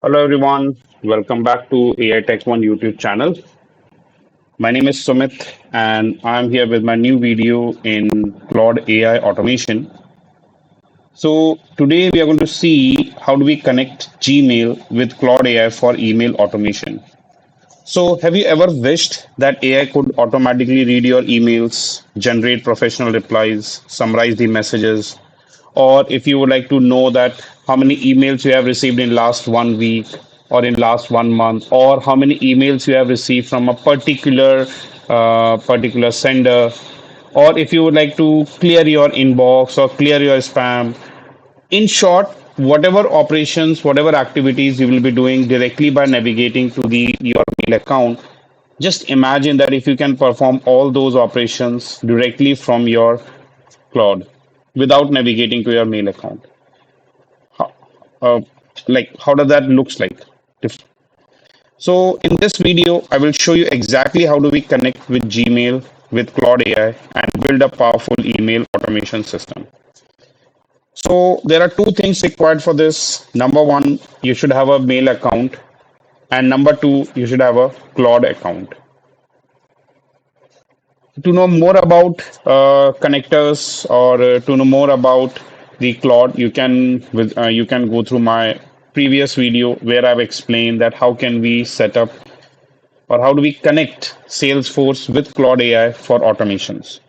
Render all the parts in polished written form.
Hello everyone, welcome back to AITechone YouTube channel. My name is Sumit and I'm here with my new video in Claude AI automation. So today we are going to see how do we connect Gmail with Claude AI for email automation. So have you ever wished that AI could automatically read your emails, generate professional replies, summarize the messages, or if you would like to know that how many emails you have received in last 1 week or in last 1 month, or how many emails you have received from a particular sender, or if you would like to clear your inbox or clear your spam. In short, whatever operations, whatever activities you will be doing directly by navigating to the your mail account, just imagine that if you can perform all those operations directly from your cloud without navigating to your mail account. How, uh, like how does that looks like? If- So in this video, I will show you exactly how do we connect with Gmail with Claude AI and build a powerful email automation system. So there are two things required for this. Number one, you should have a mail account, and number two, you should have a Claude account. To know more about connectors or to know more about the Claude, you can go through my previous video where I've explained that how can we set up or how do we connect Salesforce with Claude AI for automations.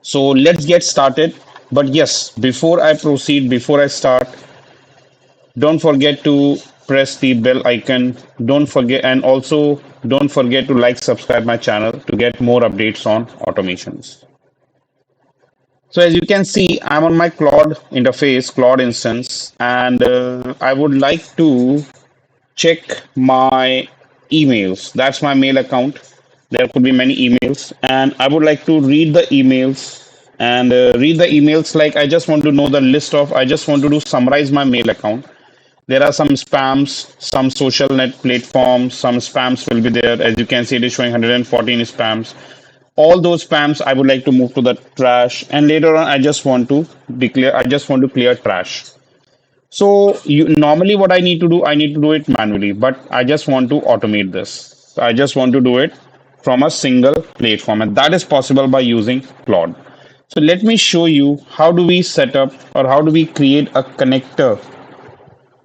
So let's get started. But yes, before I proceed, before I start, don't forget to press the bell icon. Don't forget, and also don't forget to like, subscribe my channel to get more updates on automations. So as you can see, I'm on my Claude interface, Claude instance, and I would like to check my emails. That's my mail account. There could be many emails, and I would like to read the emails and read the emails. Like I just want to know the list of. I just want to do summarize my mail account. There are some spams, some social net platforms, some spams will be there. As you can see, it is showing 114 spams. All those spams I would like to move to the trash, and later on I just want to clear trash. So you normally what I need to do, I need to do it manually, but I just want to automate this. So I just want to do it from a single platform, and that is possible by using Claude. So let me show you how do we set up or how do we create a connector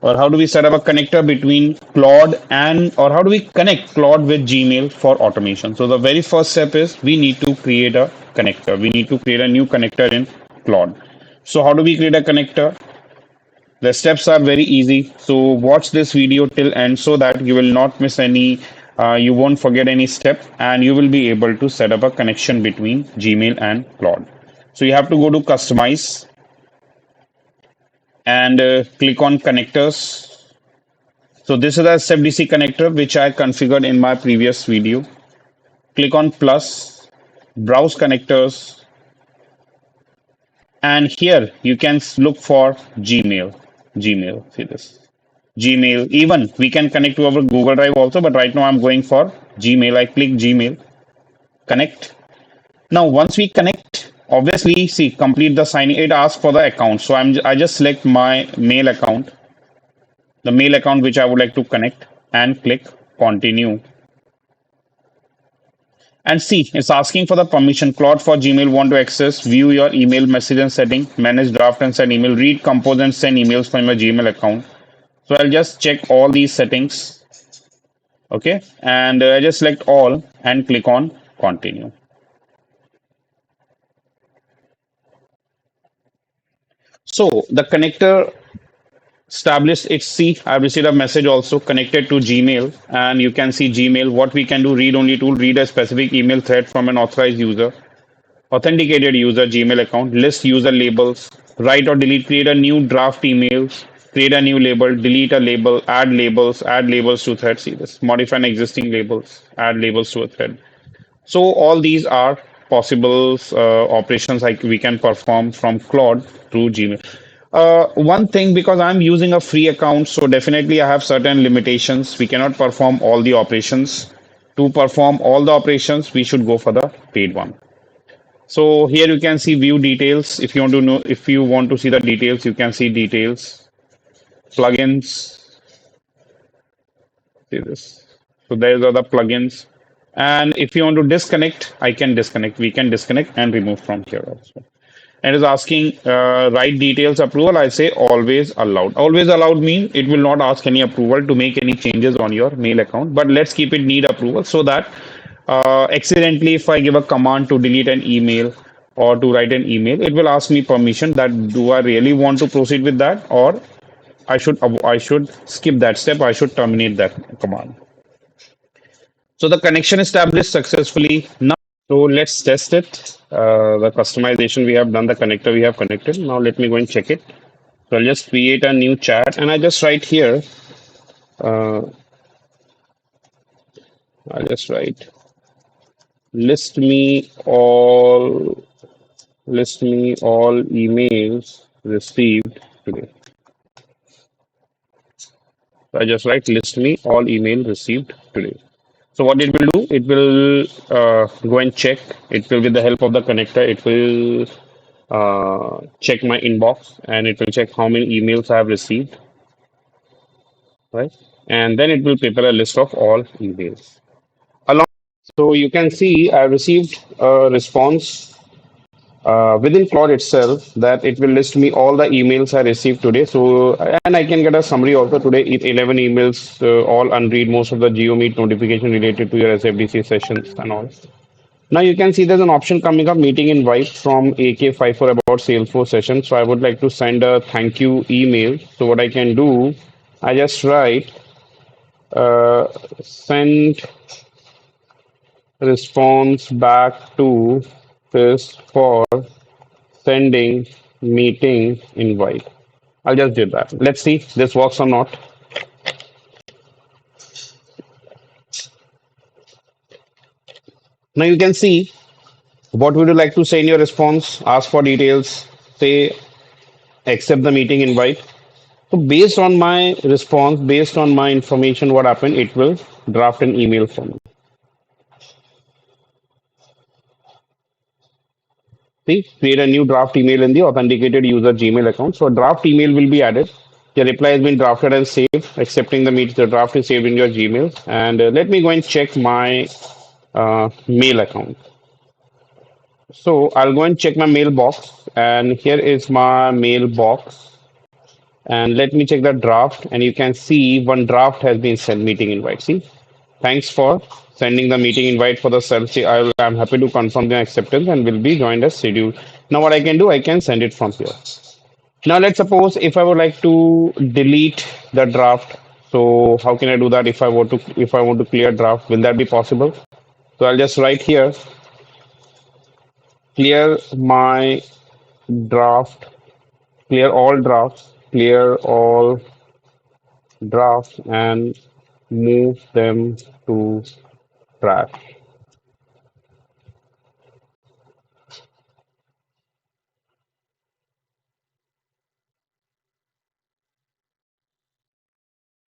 or how do we set up a connector between Claude and or how do we connect Claude with Gmail for automation. So the very first step is we need to create a connector. We need to create a new connector in Claude. So how do we create a connector? The steps are very easy. So watch this video till end so that you will not miss any, you won't forget any step, and you will be able to set up a connection between Gmail and Claude. So you have to go to customize and click on connectors. So this is a SFDC connector which I configured in my previous video. Click on plus, browse connectors, and here you can look for Gmail. Gmail, see this. Gmail. Even we can connect to our Google Drive also, but right now I'm going for Gmail. I click Gmail, connect. Now once we connect, obviously see complete the signing. It asks for the account, so I just select my mail account, the mail account which I would like to connect, and click continue. And see, it's asking for the permission. Claude for Gmail want to access, view your email message and setting, manage draft and send email, read, compose and send emails from your Gmail account. So I'll just check all these settings. Okay. And I just select all and click on continue. So the connector established, it's see, I've received a message also connected to Gmail, and you can see Gmail. What we can do, read only tool, read a specific email thread from an authorized user, authenticated user Gmail account, list user labels, write or delete, create a new draft email, create a new label, delete a label, add labels to thread. See this, modify an existing labels, add labels to a thread. So all these are possible operations like we can perform from Claude through Gmail. One thing, because I'm using a free account, so definitely I have certain limitations. We cannot perform all the operations. To perform all the operations, we should go for the paid one. So here you can see view details. If you want to know, if you want to see the details, you can see details, plugins. See this. So those are the plugins. And if you want to disconnect, I can disconnect. We can disconnect and remove from here also. And is asking write details approval. I say always allowed. Always allowed means it will not ask any approval to make any changes on your mail account. But let's keep it need approval so that accidentally, if I give a command to delete an email or to write an email, it will ask me permission that do I really want to proceed with that, or I should skip that step. I should terminate that command. So the connection established successfully. Now, so let's test it. The customization we have done, the connector we have connected. Now let me go and check it. So I'll just create a new chat and I just write here. Uh, I'll just write list me all emails received today. So I just write list me all email received today. So what it will do, it will go and check. It will, with the help of the connector, it will check my inbox and it will check how many emails I have received, right? And then it will prepare a list of all emails. Along, so you can see I received a response within Claude itself that it will list me all the emails I received today. So, and I can get a summary also today, 11 emails, all unread, most of the GeoMeet notification related to your SFDC sessions and all. Now you can see there's an option coming up, meeting invite from AK54 about Salesforce session. So I would like to send a thank you email. So what I can do, I just write send response back to this for sending meeting invite. I'll just do that. Let's see if this works or not. Now you can see what would you like to say in your response? Ask for details. Say accept the meeting invite. So based on my response, based on my information, what happened, it will draft an email for me. See, create a new draft email in the authenticated user Gmail account. So a draft email will be added. The reply has been drafted and saved. Accepting the meet, the draft is saved in your Gmail. And let me go and check my mail account. So I'll go and check my mailbox, and here is my mailbox. And let me check the draft, and you can see one draft has been sent meeting invite. See, thanks for sending the meeting invite for the self. I'm happy to confirm the acceptance and will be joined as scheduled. Now what I can do, I can send it from here. Now let's suppose if I would like to delete the draft. So how can I do that if I want to clear draft? Will that be possible? So I'll just write here clear my draft, clear all drafts and move them to trash.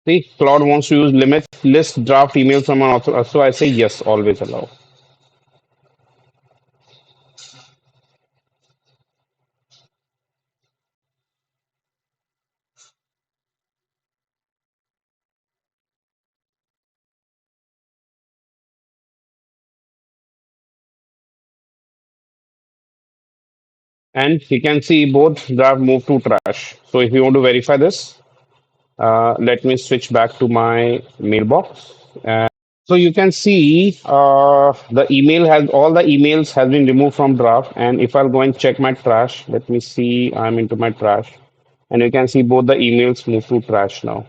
See, Claude wants to use limit list draft emails from an author. So I say yes, always allow. And you can see both draft move to trash. So if you want to verify this, let me switch back to my mailbox. So you can see the email has all the emails has been removed from draft. And if I'll go and check my trash, let me see, I'm into my trash. And you can see both the emails move to trash now.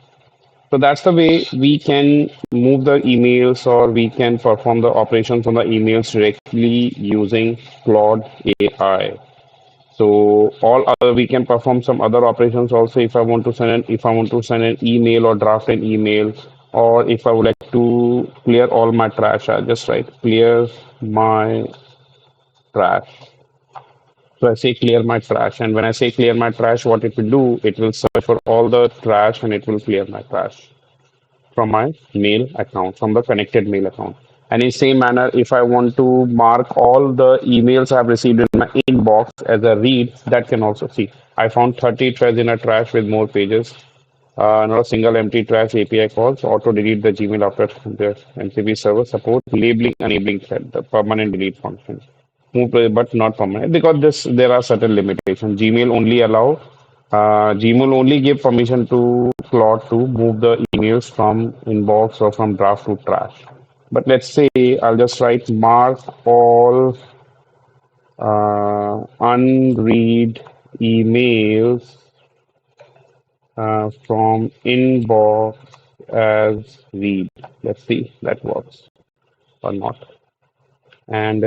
So that's the way we can move the emails or we can perform the operations on the emails directly using Claude AI. So all other we can perform some other operations also if I want to send an email or draft an email, or if I would like to clear all my trash, I just write clear my trash. So I say clear my trash, and when I say clear my trash, what it will do, it will search for all the trash and it will clear my trash from my mail account, from the connected mail account. And in same manner, if I want to mark all the emails I've received in my inbox as a read, that can also see. I found 30 threads in a trash with more pages. not a single empty trash API calls, auto delete the Gmail after the MCP server support, labeling, enabling thread, the permanent delete function. Move but not permanent because this there are certain limitations. Gmail only give permission to Claude to move the emails from inbox or from draft to trash. But let's say I'll just write mark all unread emails from inbox as read. Let's see that works or not. And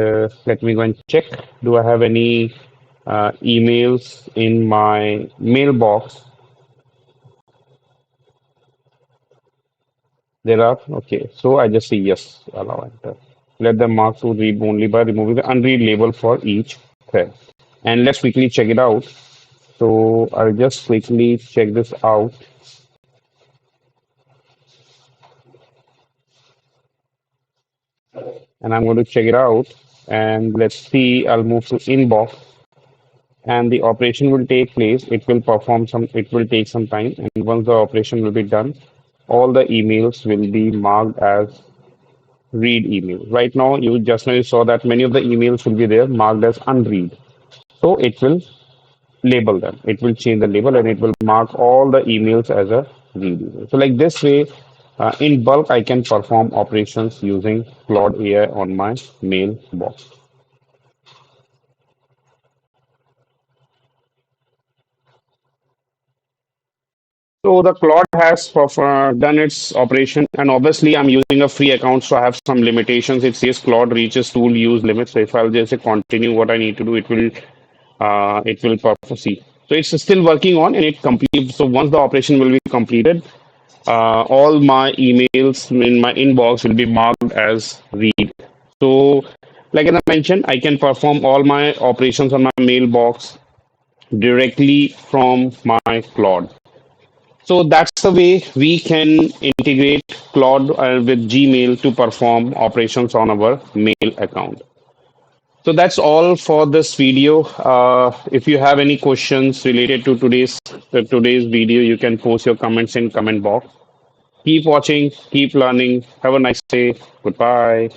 let me go and check. Do I have any emails in my mailbox? There are. Okay. So I just say yes, allow enter. Let the mark to read only by removing the unread label for each thread. And let's quickly check it out. So I'll just quickly check this out. And I'm going to check it out. And let's see, I'll move to inbox and the operation will take place. It will take some time. And once the operation will be done, all the emails will be marked as read email. Right now, you saw that many of the emails will be there marked as unread. So it will label them. It will change the label and it will mark all the emails as a read email. So like this way, in bulk, I can perform operations using Claude AI on my mailbox. So the Claude has done its operation, and obviously I'm using a free account, so I have some limitations. It says Claude reaches tool use limit. So if I'll just say continue, what I need to do, it will proceed. So it's still working on, and it completes. So once the operation will be completed, all my emails in my inbox will be marked as read. So, like I mentioned, I can perform all my operations on my mailbox directly from my Claude. So that's the way we can integrate Claude with Gmail to perform operations on our mail account. So that's all for this video. If you have any questions related to today's video, you can post your comments in comment box. Keep watching, keep learning. Have a nice day. Goodbye.